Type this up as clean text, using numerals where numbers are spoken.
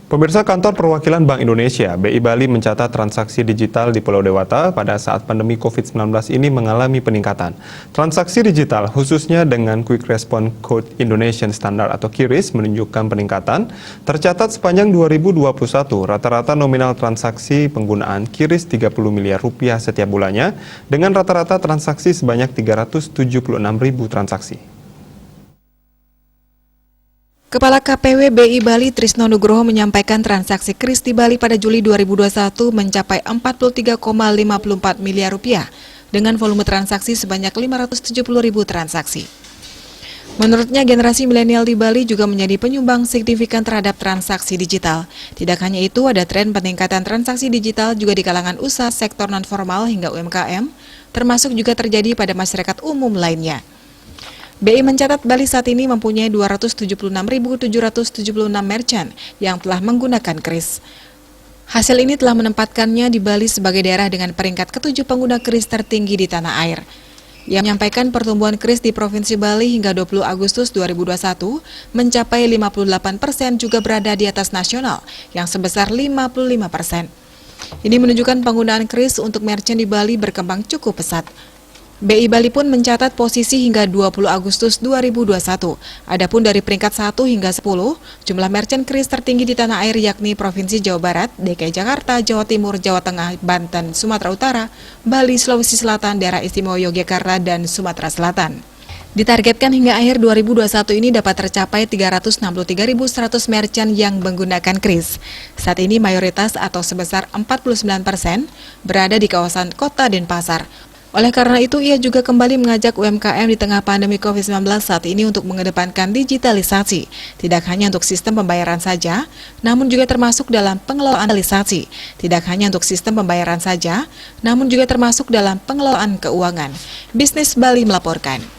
Pemirsa, Kantor Perwakilan Bank Indonesia (BI) Bali mencatat transaksi digital di Pulau Dewata pada saat pandemi COVID-19 ini mengalami peningkatan. Transaksi digital, khususnya dengan Quick Response Code Indonesian Standard atau QRIS, menunjukkan peningkatan. Tercatat sepanjang 2021, rata-rata nominal transaksi penggunaan QRIS 30 miliar rupiah setiap bulannya, dengan rata-rata transaksi sebanyak 376.000 transaksi. Kepala KPW BI Bali Trisno Nugroho menyampaikan transaksi QRIS di Bali pada Juli 2021 mencapai 43,54 miliar rupiah dengan volume transaksi sebanyak 570.000 transaksi. Menurutnya, generasi milenial di Bali juga menjadi penyumbang signifikan terhadap transaksi digital. Tidak hanya itu, ada tren peningkatan transaksi digital juga di kalangan usaha sektor non-formal hingga UMKM, termasuk juga terjadi pada masyarakat umum lainnya. BI mencatat Bali saat ini mempunyai 276.776 merchant yang telah menggunakan QRIS. Hasil ini telah menempatkannya di Bali sebagai daerah dengan peringkat ke-7 pengguna QRIS tertinggi di tanah air. Ia menyampaikan pertumbuhan QRIS di Provinsi Bali hingga 20 Agustus 2021 mencapai 58% juga berada di atas nasional yang sebesar 55%. Ini menunjukkan penggunaan QRIS untuk merchant di Bali berkembang cukup pesat. BI Bali pun mencatat posisi hingga 20 Agustus 2021. Adapun dari peringkat 1 hingga 10, jumlah merchant QRIS tertinggi di tanah air yakni Provinsi Jawa Barat, DKI Jakarta, Jawa Timur, Jawa Tengah, Banten, Sumatera Utara, Bali, Sulawesi Selatan, Daerah Istimewa Yogyakarta, dan Sumatera Selatan. Ditargetkan hingga akhir 2021 ini dapat tercapai 363.100 merchant yang menggunakan QRIS. Saat ini mayoritas atau sebesar 49% berada di kawasan kota dan pasar. Oleh karena itu, ia juga kembali mengajak UMKM di tengah pandemi COVID-19 saat ini untuk mengedepankan digitalisasi. Tidak hanya untuk sistem pembayaran saja, namun juga termasuk dalam pengelolaan digitalisasi. Tidak hanya untuk sistem pembayaran saja, namun juga termasuk dalam pengelolaan keuangan. Bisnis Bali melaporkan.